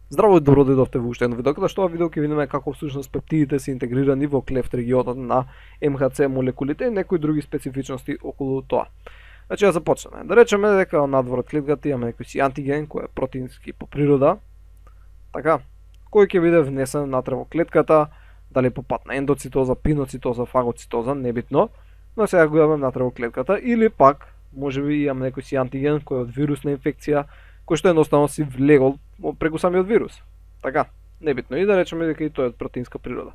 Здраво и добро дојдовте во уште едно видео, каде што ова видео ќе видиме како всушност пептидите се интегрирани во клефт регионот на МХЦ молекулите и некои други специфичности околу тоа. Значи, да започнеме. Да речеме дека надвор од клетката имаме некој си антиген кој е протеински по природа, така, кој ќе биде внесен натре во клетката, дали по пат на ендоцитоза, пиноцитоза, фагоцитоза, небитно, но сега го имаме натре во клетката, или пак можеби имаме некој си антиген кој е од вирусна инфекција, кој што едноставно си влегол преку самиот вирус. Така, небитно, и да речеме дека и тој е од протеинска природа.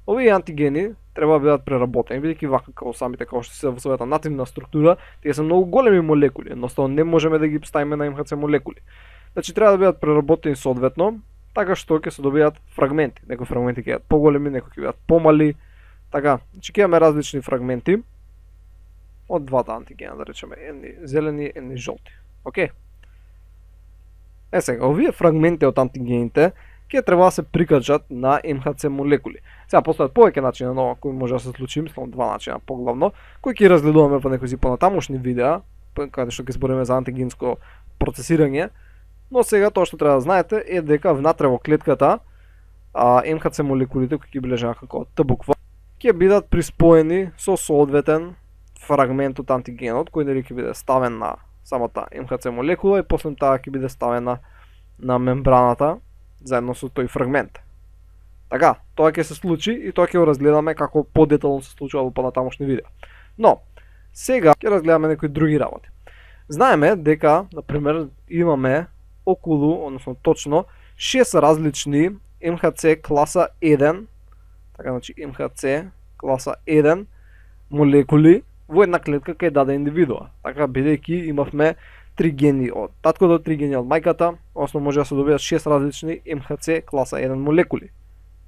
Овие антигени треба да бидат преработени, бидејќи вака како самите како што се во својата нативна структура, тие се многу големи молекули, едноставно не можеме да ги ставиме на МХЦ молекули. Значи треба да бидат преработени соодветно, така што ќе се добијат фрагменти. Некои фрагменти ќе бидат поголеми, некои ќе бидат помали. Така, значи ќе имаме различни фрагменти од двата антигена, да речеме, едни зелени, едни жолти. Океј. Сега, овие фрагменти од антигените ќе треба да се прикачат на МХЦ молекули. Сега постојат повеќе начини на ова кои може да се случи, мислам два начина поглавно, кои ќе разгледуваме во некои понатамошни видеа, каде што ќе збориме за антигенско процесирање. Но сега тоа што треба да знаете е дека внатре во клетката МХЦ молекулите кои ќе бележат како Т буква ќе бидат приспоени со соодветен фрагмент од антигенот кој нели ќе биде ставен на самата МХЦ молекула и после таа ќе биде ставена на мембраната заедно со тој фрагмент. Така, тоа ќе се случи и тоа ќе го разгледаме како подетално се случува во понатамошни видеа. Но сега ќе разгледаме некои други работи. Знаеме дека, на пример, имаме околу, односно точно 6 различни МХЦ класа 1, така значи МХЦ класа 1 молекули во една клетка кај даде индивидуа. Така бидејќи имавме 3 гени од таткото, 3 гени од мајката, односно може да се добијат 6 различни МХЦ класа 1 молекули.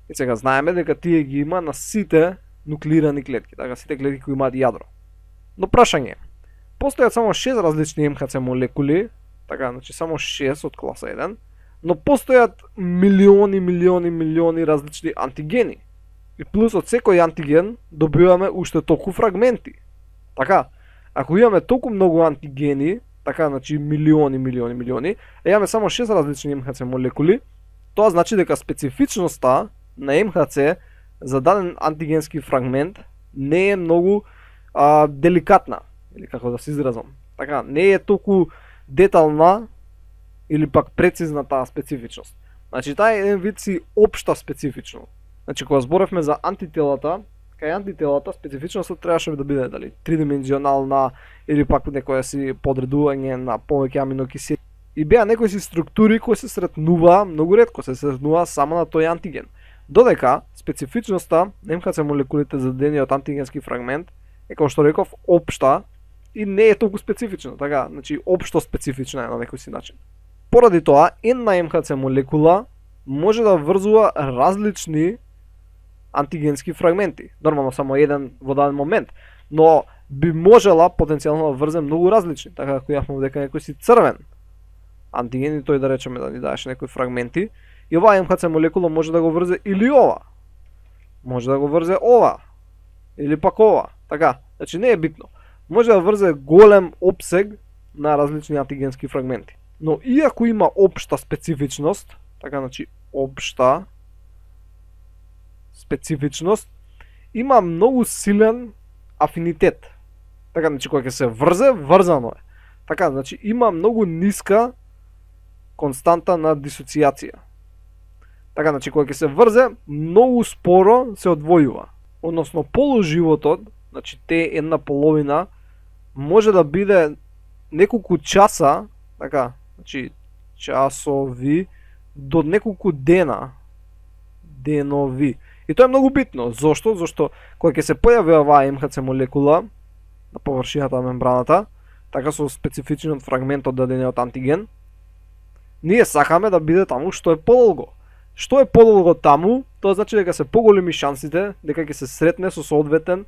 И сега знаеме дека тие ги има на сите нуклеирани клетки, така сите клетки кои имаат јадро. Но прашање, постојат само 6 различни МХЦ молекули, така, значи само 6 од класа 1, но постојат милиони различни антигени. И плюс од секој антиген добиваме уште толку фрагменти. Така, ако имаме толку многу антигени, така, значи милиони, имаме само 6 различни МХЦ молекули, тоа значи дека специфичноста на МХЦ за даден антигенски фрагмент не е многу деликатна, или како да се изразам. Така, не е толку детална или пак прецизна таа специфичност. Значи, таа е еден вид си општа специфичност. Значи, кога зборевме за антителата, кај антителата специфичноста требаше да биде дали тридимензионална или пак некоја си подредување на повеќе аминокисели. И беа некои си структури кои се сретнуваа многу ретко, се сретнуваа само на тој антиген. Додека специфичноста на МХЦ молекулите за дадениот антигенски фрагмент е, како што реков, општа и не е толку специфична, така, значи општо специфична е на некој си начин. Поради тоа, една МХЦ молекула може да врзува различни антигенски фрагменти. Нормално само еден во даден момент, но би можела потенцијално да врзе многу различни, така како јавме дека некој си црвен антиген и тој да речеме да ни даеше некои фрагменти, и оваа МХЦ молекула може да го врзе или ова. Може да го врзе ова или пак ова. Така, значи не е битно. Може да врзе голем опсег на различни антигенски фрагменти. Но иако има општа специфичност, така значи општа специфичност, има многу силен афинитет. Така значи кога ќе се врзе, врзано е. Така значи има многу ниска константа на дисоцијација. Така значи кога ќе се врзе, многу споро се одвојува. Односно полуживотот, значи те една половина може да биде неколку часа, така, значи часови до неколку денови. И тоа е многу битно. Зошто? Зошто кога ќе се појави оваа МХЦ молекула на површината на мембраната, така со специфичен фрагмент од дадениот антиген, ние сакаме да биде таму што е подолго. Што е подолго таму, тоа значи дека се поголеми шансите дека ќе се сретне со соодветен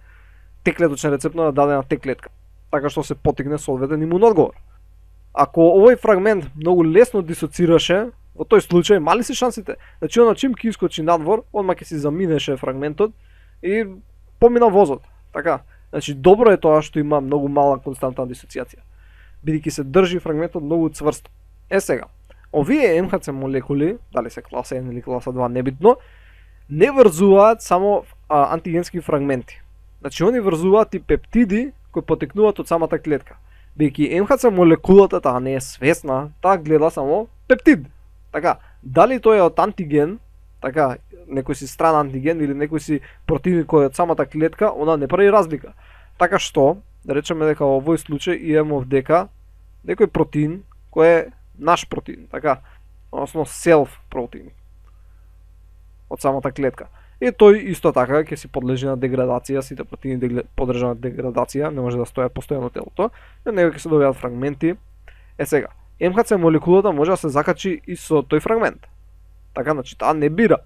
Т-клеточен рецептор на дадена Т-клетка, така што се потигне соодветен имун одговор. Ако овој фрагмент многу лесно дисоцираше, во тој случај мали се шансите. Значи она чим ќе искочи надвор, одма ќе си заминеше фрагментот и помина возот. Така, значи добро е тоа што има многу мала константна дисоцијација, бидејќи се држи фрагментот многу цврсто. Сега, Овие МХЦ молекули, дали се класа 1 или класа 2, небитно, не врзуваат само антигенски фрагменти. Значи они врзуваат и пептиди кои потекнуваат од самата клетка. Бидејќи МХЦ молекулата таа не е свесна, таа гледа само пептид. Така, дали тој е од антиген, така, некој си стран антиген или некој си протеин кој е од самата клетка, она не прави разлика. Така што, да речеме дека во овој случај имаме овдека некој протеин кој е наш протеин, така, односно селф протеин од самата клетка. И тој исто така ќе си подлежи на деградација, сите протеини подржаат деградација, не може да стојат постојано телото, но него ќе се добијат фрагменти. Сега, МХЦ молекулата може да се закачи и со тој фрагмент. Така, значи таа не бира.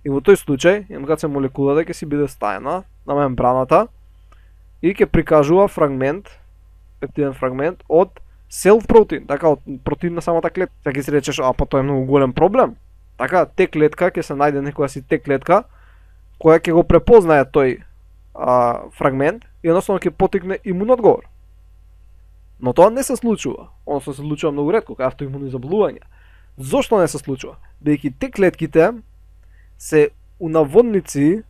И во тој случај МХЦ молекулата ќе си биде стајна на мембраната и ќе прикажува фрагмент, пептиден фрагмент од селф протеин, така од протеин на самата клетка. Така ќе си речеш, па тоа е многу голем проблем. Така, Т клетка ќе се најде некоја си Т клетка која ќе го препознае тој фрагмент и едноставно ќе потекне имун одговор. Но тоа не се случува, односно се случува многу ретко, кај автоимуни заболувања. Зошто не се случува? Бидејќи Т клетките се унаводници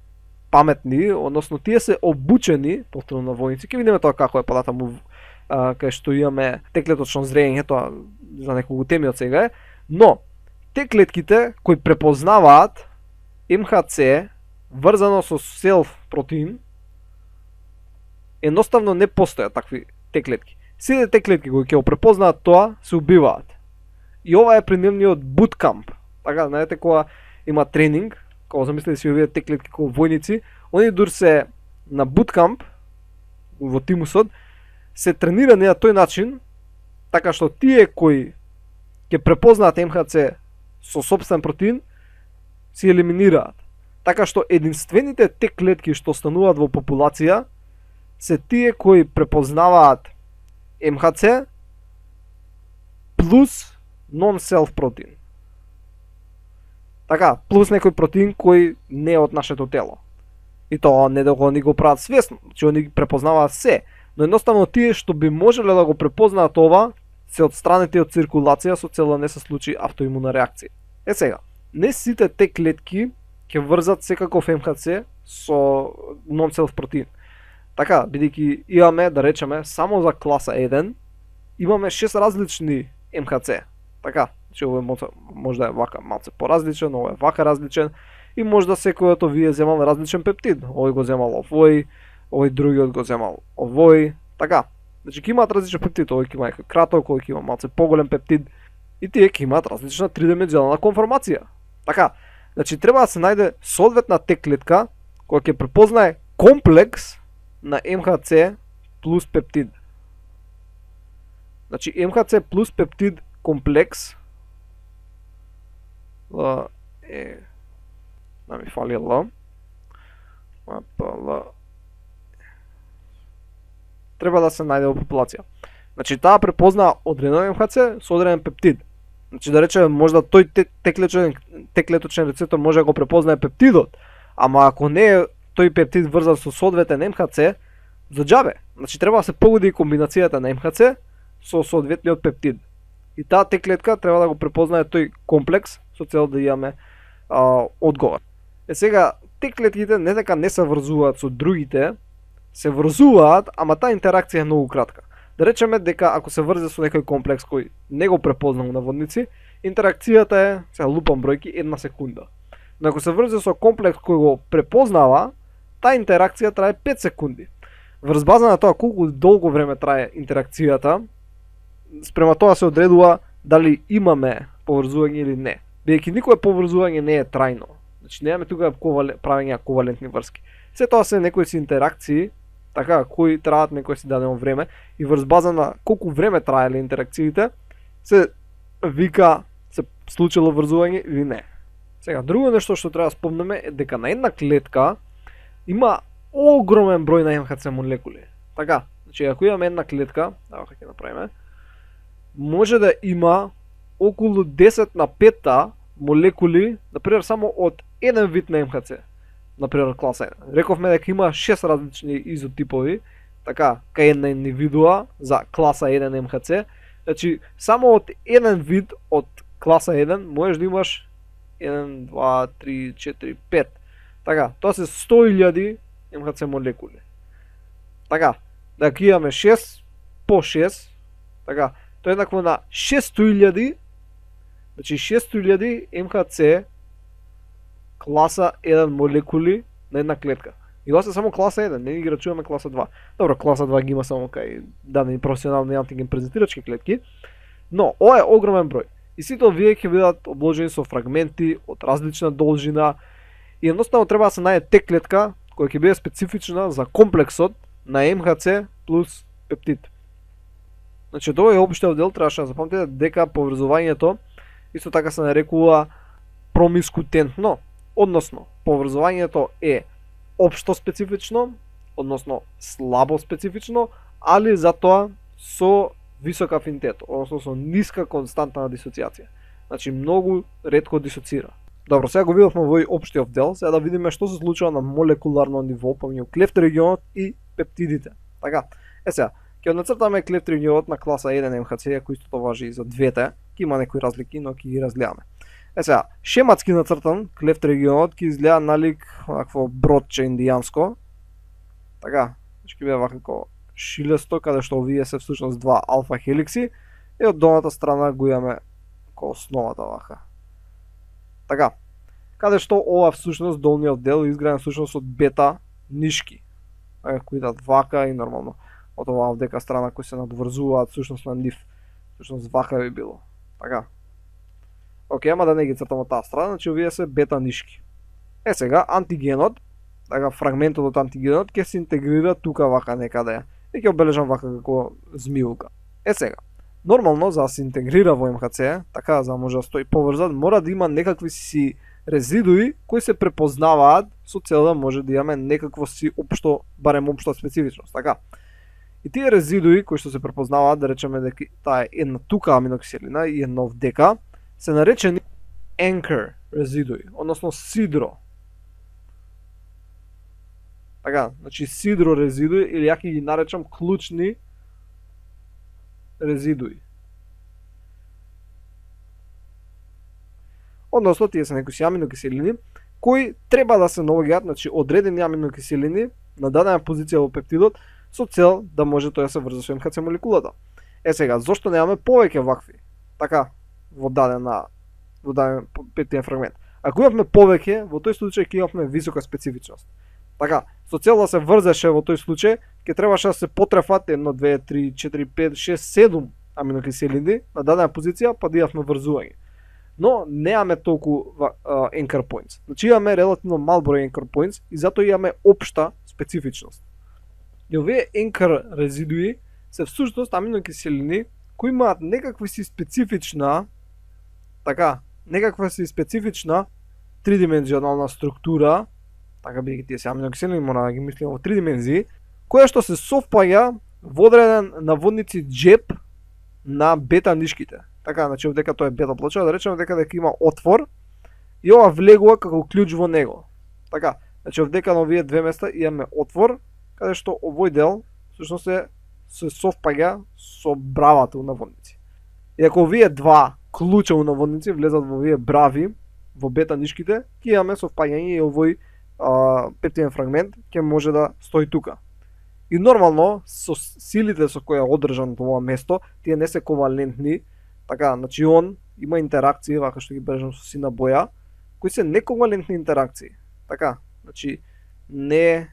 паметни, односно тие се обучени, повторно наводници, ќе видиме тоа како е податаму кај што имаме Т-клеточно зрење, тоа за неколку теми од сега е, но Т-клетките кои препознаваат МХЦ врзано со селф протеин, едноставно не постојат такви Т-клетки. Сите Т-клетки кои ќе го препознаат тоа се убиваат. И ова е при нивниот буткамп. Така, знаете, кога има тренинг, кога замислите си овие Т-клетки како војници, они дур се на буткамп во тимусот се тренирани на тој начин, така што тие кои ќе препознаат МХЦ со собствен протеин се елиминираат. Така што единствените Т-клетки што остануваат во популација се тие кои препознаваат МХЦ плюс non-self протеин. Така, плюс некој протеин кој не е од нашето тело. И тоа не да ни го прават свесно, че они препознаваат се, но едноставно тие што би можеле да го препознаат ова се отстранети од циркулација со цел да не се случи автоимуна реакција. Сега, не сите Т-клетки ќе врзат секаков МХЦ со non-self протеин. Така, бидејќи имаме, да речеме, само за класа 1 имаме 6 различни МХЦ. Така, че овој може да е вака малце поразличен, овој е вака различен и може да секој од овие земал различен пептид. Овој го земал овој другиот го земал овој, така. Значи ќе имаат различен пептид, овој ќе има краток, овој ќе има малце поголем пептид и тие ќе имаат различна тридимензионална конформација. Така, значи треба да се најде соодветна Т-клетка која ќе препознае комплекс на МХЦ плюс пептид. Значи МХЦ плюс пептид комплекс да ми фали Л треба да се најде во популација. Значи таа препознаа одреден МХЦ со одреден пептид. Значи да речеме можда тој Т-клеточен рецептор може да го препознае пептидот, ама ако не е тој пептид врзан со соодветен МХЦ, за џабе. Значи треба да се погоди комбинацијата на МХЦ со соодветниот пептид. И таа Т-клетка треба да го препознае тој комплекс со цел да имаме одговор. Сега, Т-клетките не дека не се врзуваат со другите, се врзуваат, ама таа интеракција е многу кратка. Да речеме дека ако се врзе со некој комплекс кој не го препознал наводници, интеракцијата е, сега лупам бројки, 1 секунда. Но ако се врзе со комплекс кој го препознава, таа интеракција трае 5 секунди. Врз база на тоа колку долго време трае интеракцијата, спрема тоа се одредува дали имаме поврзување или не. Бидејќи никое поврзување не е трајно. Значи немаме тука правење ковалентни врски. Се тоа се некои си интеракции, така кои траат некој си дадено време и врз база на колку време траеле интеракциите се вика се случило врзување или не. Сега друго нешто што треба да спомнеме е дека на една клетка има огромен број на МХЦ молекули. Така, значи ако имаме една клетка, ево како ќе направиме, може да има околу 10 на 5 молекули, например само од еден вид на МХЦ. Например класа 1. Рековме дека има 6 различни изотипови, така, кај една индивидуа за класа 1 МХЦ. Значи само од еден вид од класа 1 можеш да имаш 1, 2, 3, 4, 5. Така, тоа се 100.000 МХЦ молекули. Така, да ги имаме 6 по 6, така, тоа е еднакво на 600.000, значи 600.000 МХЦ класа 1 молекули на една клетка. И ова се само класа 1, не ги рачуваме класа 2. Добро, класа 2 ги има само кај дадени професионални антиген презентирачки клетки, но ова е огромен број. И сите овие ќе бидат обложени со фрагменти од различна должина и едноставно треба да се најде тек клетка која ќе биде специфична за комплексот на МХЦ плюс пептид. Значи, тоа е општиот дел, требаше да запомнете дека поврзувањето исто така се нарекува промискутентно, односно поврзувањето е општо специфично, односно слабо специфично, али затоа со висок афинитет, односно со ниска константна дисоциација. Значи, многу ретко дисоцира. Добро, сега го видовме во општиот дел, сега да видиме што се случува на молекуларно ниво помеѓу клефт регионот и пептидите. Така, сега, ќе нацртаме клефт регионот на класа 1 МХЦ, кој исто важи и за двете, ќе има некои разлики, но ќе ги разгледаме. Сега, шематски нацртан клефт регионот ќе изгледа налик вакво бродче индијанско. Така, ќе биде вакво шилесто, каде што овие се всушност два алфа хеликси и од долната страна го имаме како основата вака. Така, каде што ова всушност долниот дел изграден всушност од бета нишки, кои идат вака и нормално од оваа дека страна кои се надврзуваат всушност на нив. Всушност вака би било. Така. Океј, ама да не ги цртам од таа страна, значи овие се бета нишки. Сега антигенот, така фрагментот од антигенот ќе се интегрира тука вака некаде и ќе обележам вака како змијулка. Сега, нормално за да се интегрира во МХЦ, така за да може да стои поврзан, мора да има некакви си резидуи кои се препознаваат со цел да може да имаме некакво си општо, барем општа специфичност, така. И тие резидуи кои што се препознаваат, да речеме дека таа е една тука аминокиселина и една овдека, се наречени anchor резидуи, односно сидро. Така, значи сидро резидуи или ја ќе ги наречам клучни резидуи. Односно, тие се некои аминокиселини кои треба да се наоѓаат, значи одредени аминокиселини на дадена позиција во пептидот со цел да може тоа да се врзе со МХЦ молекулата. Сега, зошто немаме повеќе вакви? Така, во даден пептиден фрагмент. Ако имавме повеќе, во тој случај ќе имавме висока специфичност. Така, со цел да се врзеше во тој случај, ќе требаше да се потрефат 1, 2, 3, 4, 5, 6, 7 аминокиселини на дадена позиција, па да имавме врзување. Но немаме толку anchor points. Значи имаме релативно мал број anchor points и затоа имаме општа специфичност. И овие anchor резидуи се всушност аминокиселини кои имаат некаква си специфична тридимензионална структура, така бидејќи тие се аминокиселини мора да ги мислиме во три димензии, која што се совпаѓа во одреден наводници джеб на бета нишките. Така, значи овдека тоа е бета плоча, да речеме дека има отвор и ова влегува како клjuč во него. Така, значи овдека на овие две места имаме отвор, каде што овој дел всушност се совпаѓа со бравата у наводници. И ако овие два клуча у наводници влезат во овие брави во бета нишките, ќе имаме совпаѓање и овој пептиден фрагмент ќе може да стои тука. И нормално со силите со кои е одржан тоа место, тие не се ковалентни. Така, значи он има интеракции, вака што ги бележам со сина боја, кои се нековалентни интеракции. Така, значи не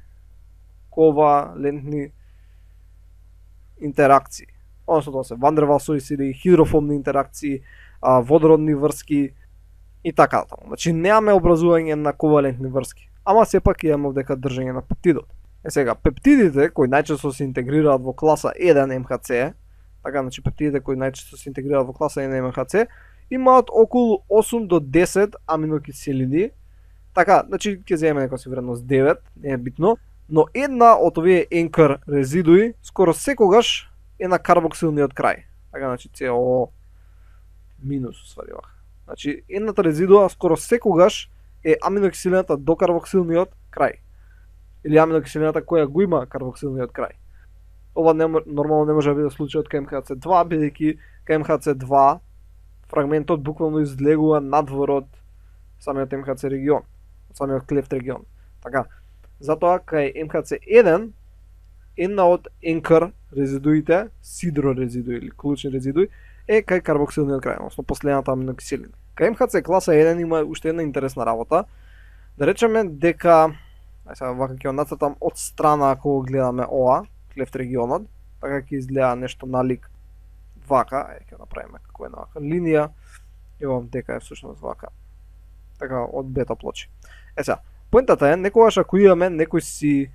ковалентни интеракции. Односно тоа се ван дер Валс или хидрофобни интеракции, водородни врски и така таму. Значи немаме образување на ковалентни врски. Ама сепак имаме овдека држање на пептидот. Сега, пептидите кои најчесто се интегрираат во класа 1 МХЦ, така, значи пептидите кои најчесто се интегрираат во класа 1 МХЦ, имаат околу 8 до 10 аминокиселини. Така, значи ќе земеме некоја си вредност 9, не е битно, но една од овие anchor резидуи скоро секогаш е на карбоксилниот крај. Така, значи CO минус усвари вака. Значи едната резидуа скоро секогаш е аминокиселината до карбоксилниот крај. Или аминокиселината која го има карбоксилниот крај. Ова нормално не може да биде случајот кај МХЦ2, бидејќи кај МХЦ2 фрагментот буквално излегува надвор од самиот МХЦ регион, од самиот клефт регион. Така, затоа кај МХC1 една од енкар резидуите, сидро резидуи или клучни резидуи, е кај карбоксилниот крај, односно последната аминокиселина. Кај МХЦ класа 1 има уште една интересна работа. Да речеме дека, сега вака ќе нацртам од страна ако го гледаме ова, клефт регионот, така ќе изгледа нешто налик вака, ќе направиме како една вака линија, и овам дека е всушност вака. Така од бета плочи. Сега, поентата е некогаш ако имаме некој си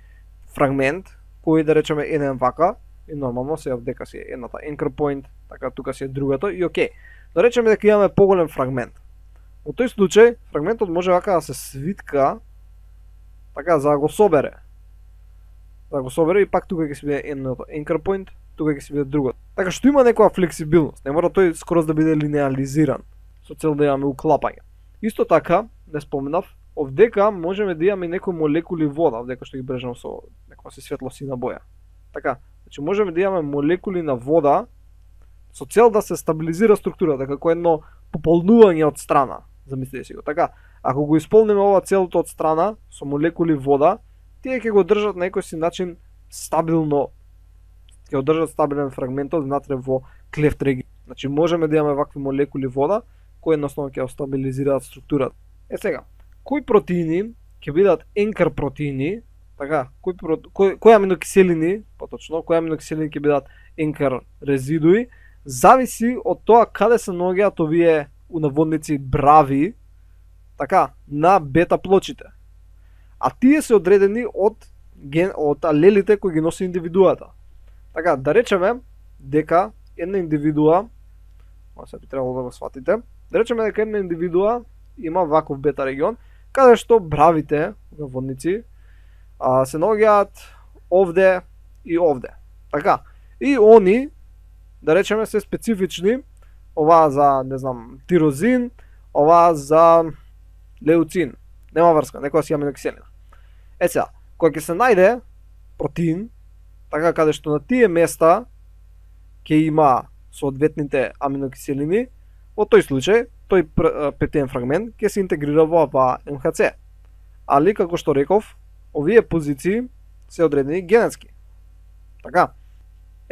фрагмент кој да речеме еден вака, и нормално се дека си едната anchor point, така тука си е другата и окей. Да речеме дека имаме поголем фрагмент. Во тој случај фрагментот може вака да се свитка така за да го собере. Да го собере и пак тука ќе си биде едното anchor point, тука ќе си биде другото. Така што има некоја флексибилност, не мора тој скроз да биде линеализиран со цел да имаме уклапање. Исто така, не споменав, овдека можеме да имаме некои молекули вода, овдека што ги брежам со некоја си светлосина боја. Така, значи можеме да имаме молекули на вода со цел да се стабилизира структурата, како едно пополнување од страна. Замислете си го. Така, ако го исполниме ова целото од страна со молекули вода, тие ќе го држат на некој си начин стабилно, ќе одржат стабилен фрагментот внатре во клефт регион. Значи можеме да имаме вакви молекули вода кои едноставно ќе стабилизираат структурата. Сега, кои протеини ќе бидат енкар протеини, така, кои аминокиселини, поточно, кои аминокиселини ќе бидат енкар резидуи, зависи од тоа каде се наоѓаат овие унаводници брави, така, на бета плочите. А тие се одредени од алелите кои ги носи индивидуата. Така, да речеме дека една индивидуа, се би требало да го сватите, да речеме дека една индивидуа има ваков бета регион, каде што бравите, унаводници, се наоѓаат овде и овде. Така, и они, да речеме, се специфични, ова за, не знам, тирозин, ова за леуцин. Нема врска, некоја си аминокиселина. Сега, кога ќе се најде протеин, така каде што на тие места ќе има соодветните аминокиселини, во тој случај, тој пептиден фрагмент ќе се интегрира во МХЦ. Али, како што реков, овие позиции се одредени генетски. Така.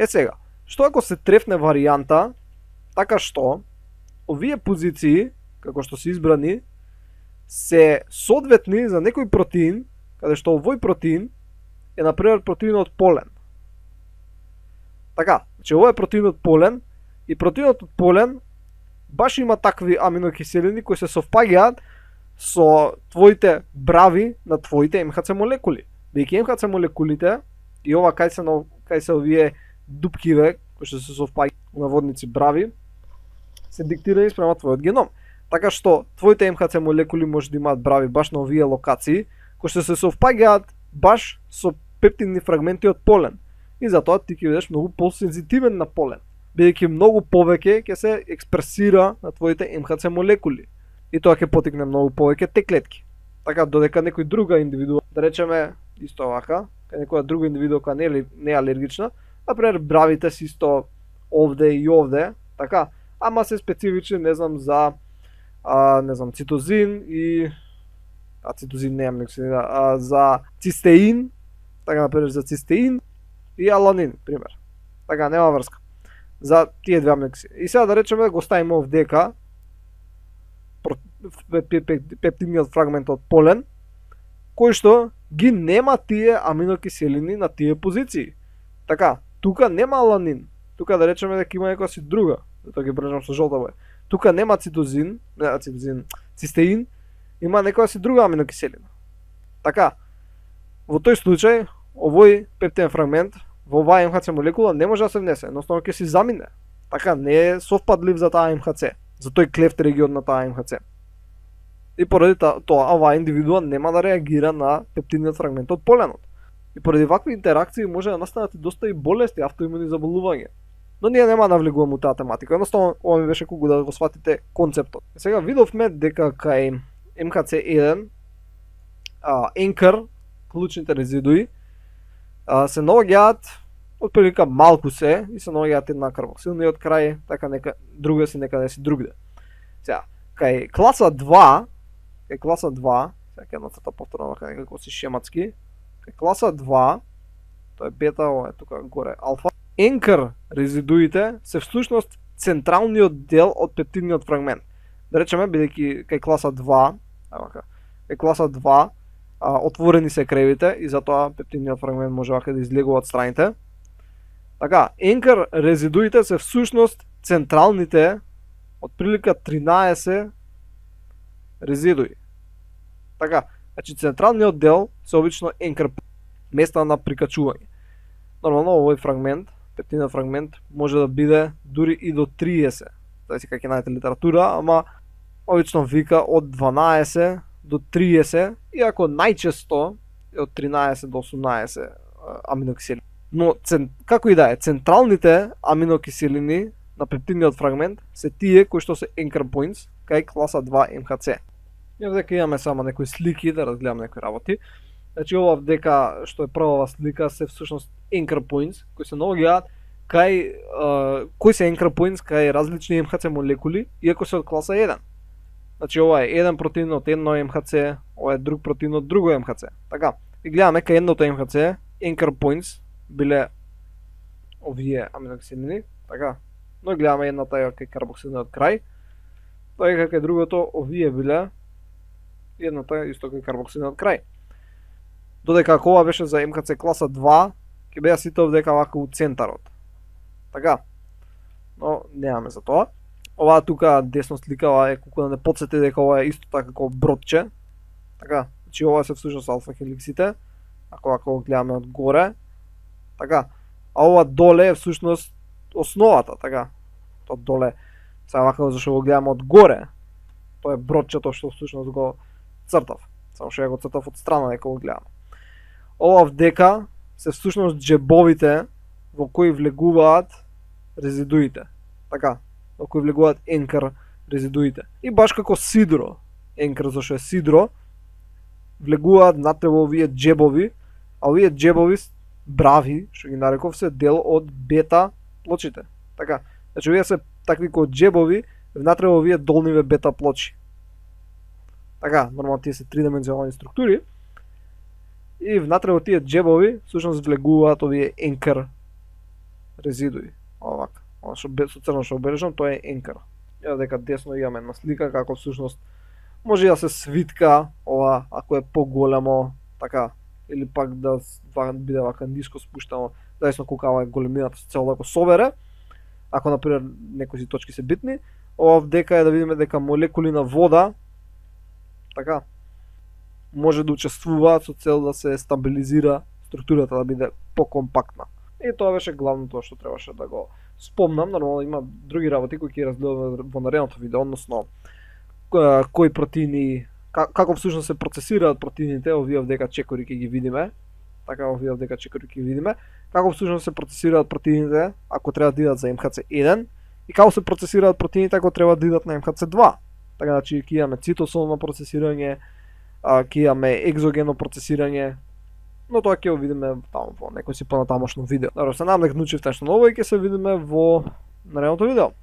Сега, што ако се трефне варијанта така што овие позиции, како што се избрани, се соодветни за некој протеин, каде што овој протеин е например протеинот полен. Така, значи ова е протеинот полен и протеинот полен баш има такви аминокиселини кои се совпаѓаат со твоите брави на твоите МХЦ молекули. Бидејќи МХЦ молекулите и ова кај се овие дупкиве кои што се совпаѓаат наводници брави се диктирани спрема твојот геном. Така што твоите МХЦ молекули може да имаат брави баш на овие локации кои што се совпаѓаат баш со пептидни фрагменти од полен. И затоа ти ќе бидеш многу посензитивен на полен, бидејќи многу повеќе ќе се експресира на твоите МХЦ молекули. И тоа ќе потикне многу повеќе Т клетки. Така, додека некој друга индивидуа, да речеме исто вака, кај некоја друга индивидуа која не е алергична, например бравите се исто овде и овде, така, ама се специфични, не знам, за цитозин и цитозин не е за цистеин, така например за цистеин и аланин, пример. Така, нема врска. За тие две аминокиселини. И сега да речеме го ставиме овдека пептидниот фрагмент од полен, кој што ги нема тие аминокиселини на тие позиции. Така, тука нема аланин. Тука да речеме дека има некоја си друга, затоа ги брежам со жолта боја. Тука нема цитозин, цистеин, има некоја си друга аминокиселина. Така, во тој случај, овој пептиден фрагмент во оваа МХЦ молекула не може да се внесе, едноставно ќе си замине. Така, не е совпадлив за таа МХЦ, за тој клефт регион на таа МХЦ. И поради тоа, оваа индивидуа нема да реагира на пептидниот фрагмент од поленот. И поради вакви интеракции може да настанат и доста и болести, автоимуни заболувања. Но ние нема да влегуваме у таа тематика, едноставно ова ми беше колку да го сватите концептот. Сега видовме дека кај МХC1 енкар, клучните резидуи, се наоѓаат отприлика малку се и се наоѓаат на карбоксилниот крај, така друга си некаде си другде. Сега, кај класа 2, сега ќе нацрта повторно вака некако си шематски. Кај класа 2, тоа е бета, ова е тука горе алфа. Енкер резидуите се всушност централниот дел од пептидниот фрагмент. Да речеме, бидејќи кај класа 2, кај класа 2 отворени се кревите и затоа пептидниот фрагмент може вака да излегува од страните. Така, енкер резидуите се всушност централните од прилика 13 резидуи. Така, значи централниот дел се обично енкер места на прикачување. Нормално овој фрагмент, пептидниот фрагмент може да биде дури и до 30. Зависи како ќе најдете литература, ама обично вика од 12 до 30, иако најчесто е од 13 до 18 аминокиселини. Но како и да е, централните аминокиселини на пептидниот фрагмент се тие кои што се anchor points кај класа 2 МХЦ. И овдека имаме само некои слики да разгледам некои работи. Значи ова вдека што е првава слика се всушност anchor points кои се наоѓаат кои се anchor points кај различни МХЦ молекули, иако се од класа 1. Значи ова е еден протеин од едно МХЦ, ова е друг протеин од друго МХЦ. Така, и гледаме кај едното МХЦ anchor points биле овие аминокиселини, така. Но гледаме едната е кај карбоксилниот крај, тоа е кај другото овие биле едната е исто кај карбоксилниот крај. Додека ако ова беше за МХЦ класа 2, ќе беа сите овдека вака у центарот. Така. Но немаме за тоа. Оваа тука десно сликава е колку да не подсети дека ова е исто така како бродче. Така, значи ова се всушност алфа хеликсите. Ако го гледаме од горе. Така. А ова доле е всушност основата, така. Тоа доле. Сега вака зашто го гледаме од горе. Тоа е бродчето што всушност го цртав. Само што ја го цртав од страна дека го гледаме. Ова вдека се всушност джебовите во кои влегуваат резидуите. Така. Во кои влегуваат енкер резидуите. И баш како сидро, енкер зашто е сидро, влегуваат внатре во овие джебови, а овие джебови брави, што ги нареков, се дел од бета плочите. Така, значи овие се такви кои джебови внатре во овие долниве бета плочи. Така, нормално тие се тридимензионални структури. И внатре во тие джебови всушност влегуваат овие енкер резидуи. Овака. Она што со црно што обележам, тоа е енкер. Ја дека десно имаме една слика како всушност може да се свитка ова ако е поголемо, така, или пак да биде вака ниско спуштано, зависно колку е големината со цел да го собере. Ако например некои си точки се битни, ова вдека е да видиме дека молекули на вода, така, може да учествуваат со цел да се стабилизира структурата, да биде покомпактна. И тоа беше главното што требаше да го спомнам. Нормално има други работи кои ќе разгледаме во наредното видео, односно кои протеини, како всушност се процесираат протеините, овие вдека чекори ќе ги видиме. Така, овие вдека чекори ќе ги видиме. Како всушност се процесираат протеините ако треба да идат за МХЦ1 и како се процесираат протеините ако треба да идат на МХЦ2. Така, значи ќе имаме цитосолно процесирање, ќе имаме екзогенно процесирање, но тоа ќе го видиме таму во некој си понатамошно видео. Добро, се надам дека научивте нешто ново и ќе се видиме во наредното видео.